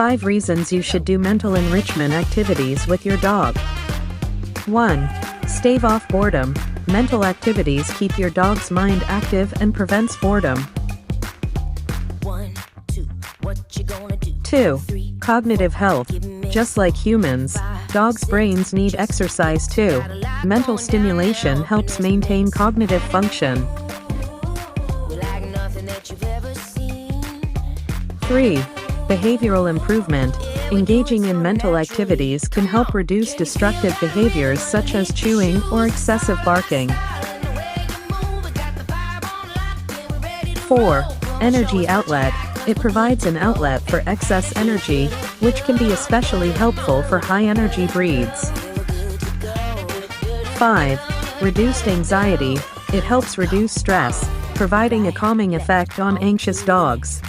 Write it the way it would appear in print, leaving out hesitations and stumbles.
5 reasons you should do mental enrichment activities with your dog. 1. Stave off boredom. Mental activities keep your dog's mind active and prevents boredom. 2. Cognitive health. Just like humans, dogs' brains need exercise too. Mental stimulation helps maintain cognitive function. 3. Behavioral improvement. Engaging in mental activities can help reduce destructive behaviors such as chewing or excessive barking. 4. Energy outlet. It provides an outlet for excess energy, which can be especially helpful for high-energy breeds. 5. Reduced anxiety. It helps reduce stress, providing a calming effect on anxious dogs.